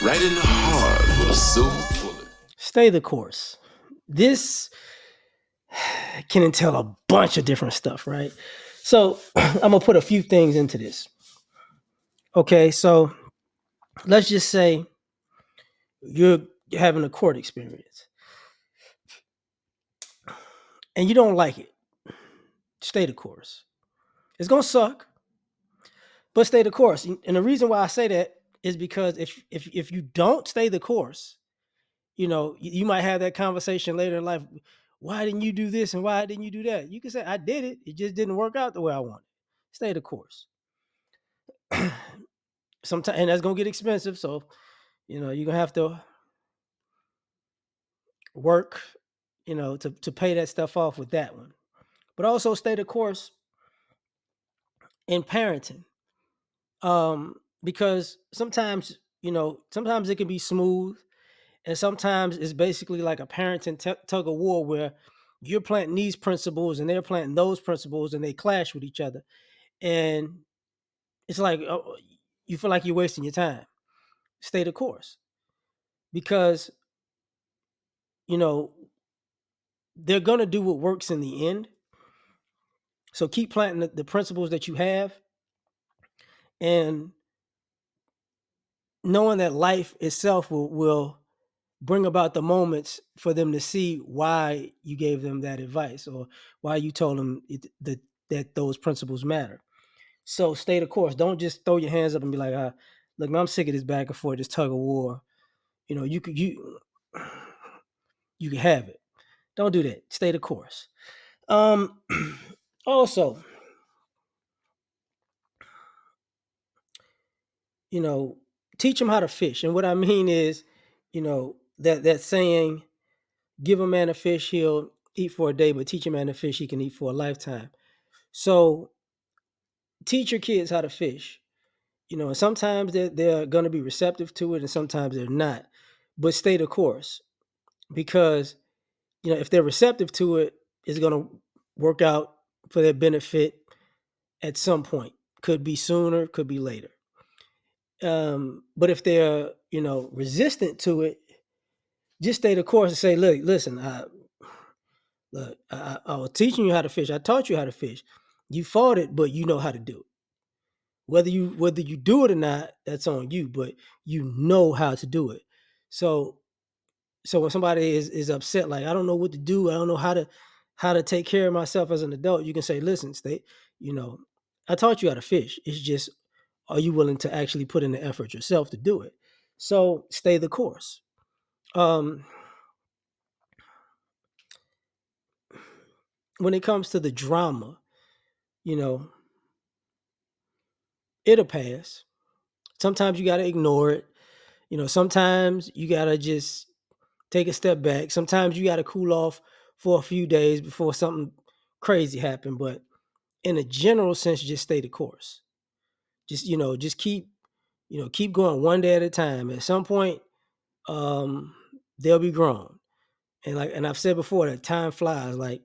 right in the heart with a silver bullet. Stay the course. This can entail a bunch of different stuff, right? So I'm gonna put a few things into this. Okay, so let's just say you're having a court experience and you don't like it. Stay the course. It's gonna suck, but stay the course. And the reason why I say that is because if you don't stay the course, you might have that conversation later in life. Why didn't you do this and why didn't you do that? You can say, I did it. It just didn't work out the way I wanted. Stay the course. Sometimes, and that's gonna get expensive. So, you're gonna have to work, to pay that stuff off with that one. But also stay the course in parenting. Because sometimes it can be smooth, and sometimes it's basically like a parenting tug of war where you're planting these principles and they're planting those principles and they clash with each other. And it's like, you feel like you're wasting your time. Stay the course because, you know, they're going to do what works in the end. So keep planting the principles that you have and knowing that life itself will bring about the moments for them to see why you gave them that advice or why you told them that those principles matter. So stay the course. Don't just throw your hands up and be like, look, man, I'm sick of this back and forth, this tug of war. You can have it. Don't do that. Stay the course. Um, also, you know, teach them how to fish. And what I mean is, that saying, give a man a fish, he'll eat for a day, but teach a man to fish, he can eat for a lifetime. So teach your kids how to fish. And sometimes they're going to be receptive to it and sometimes they're not. But stay the course because, if they're receptive to it, it's going to work out for their benefit at some point. Could be sooner, could be later. But if they're, resistant to it, just stay the course and say, look, listen, I was teaching you how to fish. I taught you how to fish. You fought it, but you know how to do it. Whether you do it or not, that's on you, but you know how to do it. So when somebody is upset, like I don't know what to do, I don't know how to take care of myself as an adult, you can say, listen, you know, I taught you how to fish. It's just, are you willing to actually put in the effort yourself to do it? So stay the course. Um, when it comes to the drama, you know, it'll pass. Sometimes you got to ignore it. Sometimes you got to just take a step back. Sometimes you got to cool off for a few days before something crazy happen. But in a general sense, just stay the course. Just keep going one day at a time. At some point, um, they'll be grown. And I've said before that time flies. Like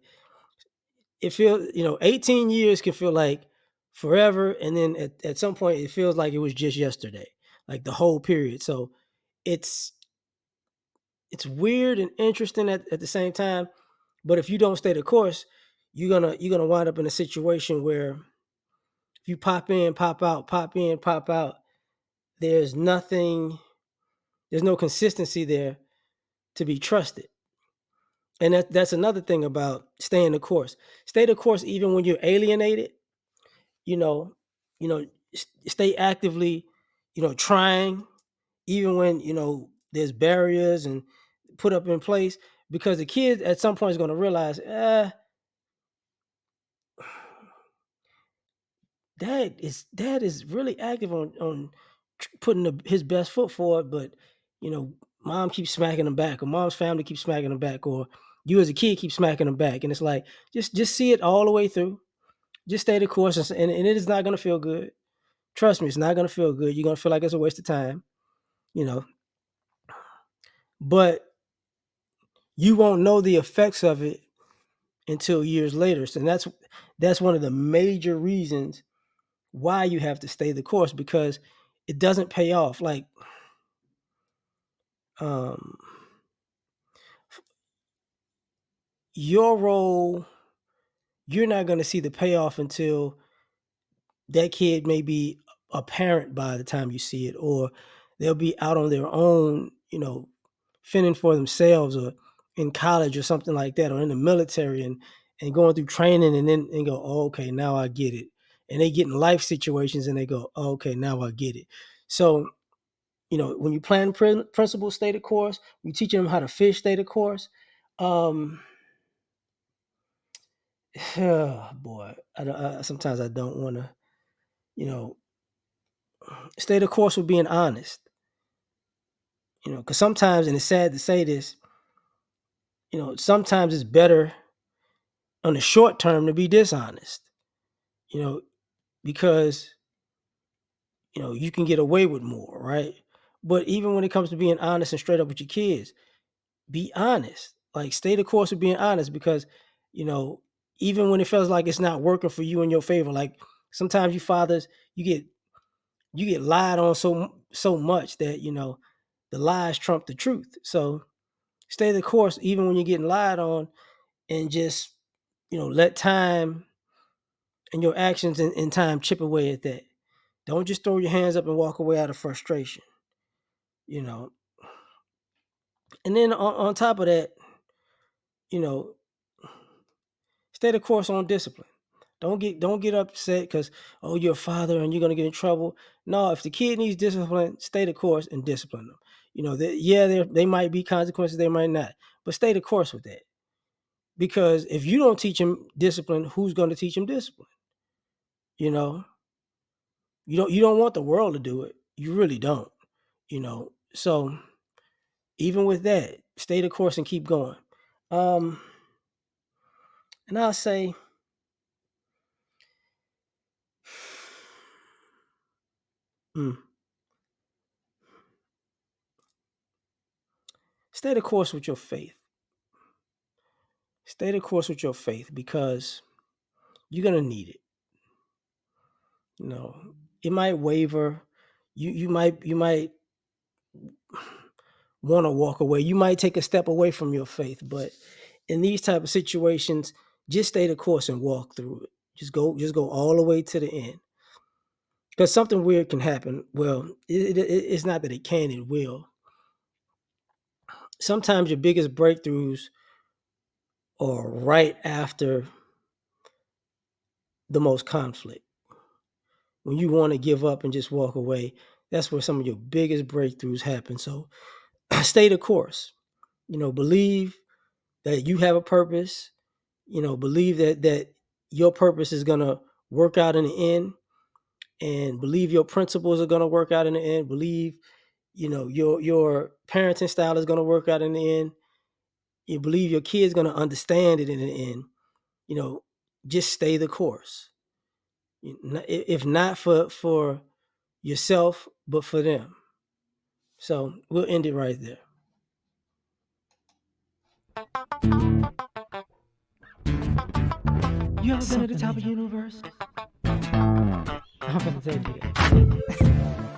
it feels, 18 years can feel like forever. And then at some point it feels like it was just yesterday, like the whole period. So it's it's weird and interesting at the same time. But if you don't stay the course, you're gonna wind up in a situation where if you pop in, pop out, pop in, pop out, there's nothing, there's no consistency there to be trusted. And that's another thing about staying the course. Stay the course even when you're alienated, you know, stay actively, trying, even when, there's barriers and put up in place, because the kid at some point is going to realize, dad is really active on putting his best foot forward, but mom keeps smacking him back, or mom's family keeps smacking him back, or you as a kid keep smacking him back, and it's like just see it all the way through. Just stay the course, and it is not going to feel good. Trust me, it's not going to feel good. You're going to feel like it's a waste of time, you know. But you won't know the effects of it until years later. So that's one of the major reasons why you have to stay the course, because it doesn't pay off. Like um, your role, you're not going to see the payoff until that kid may be a parent by the time you see it, or they'll be out on their own, fending for themselves, or in college or something like that, or in the military, and going through training, and then and go, oh, okay, now I get it. And they get in life situations and they go, oh, okay, now I get it. So, when you plan principles, stay the course. You teaching them how to fish, stay the course. Um, boy, sometimes I don't want to, you know, stay the course with being honest. Because sometimes, and it's sad to say this, sometimes it's better on the short term to be dishonest. You know, because you can get away with more, right? But even when it comes to being honest and straight up with your kids, be honest. Like, stay the course of being honest, because you know even when it feels like it's not working for you in your favor, like sometimes you fathers, you get lied on so much that the lies trump the truth. So stay the course even when you're getting lied on, and just let time and your actions and time chip away at that. Don't just throw your hands up and walk away out of frustration. you know and then on top of that, you know stay the course on discipline. Don't get upset because, oh, you're a father and you're gonna get in trouble. No, if the kid needs discipline, stay the course and discipline them. Yeah, they might be consequences, they might not, but stay the course with that. Because if you don't teach him discipline, who's going to teach him discipline? You know, you don't want the world to do it. You really don't. So even with that, stay the course and keep going. Um, and I'll say, mm, stay the course with your faith. Stay the course with your faith, because you're gonna need it. You know, it might waver. You might want to walk away. You might take a step away from your faith, but in these type of situations, just stay the course and walk through it. Just go all the way to the end. Because something weird can happen. Well, it's not that it can, it will. Sometimes your biggest breakthroughs are right after the most conflict. When you want to give up and just walk away, that's where some of your biggest breakthroughs happen. So stay the course. Believe that you have a purpose. Believe that your purpose is gonna work out in the end, and believe your principles are gonna work out in the end. Believe, your parenting style is gonna work out in the end. You believe your kid's gonna understand it in the end. You know, just stay the course. If not for yourself, but for them. So we'll end it right there. You ever been at the Something top of in the your universe? I'm gonna say it again.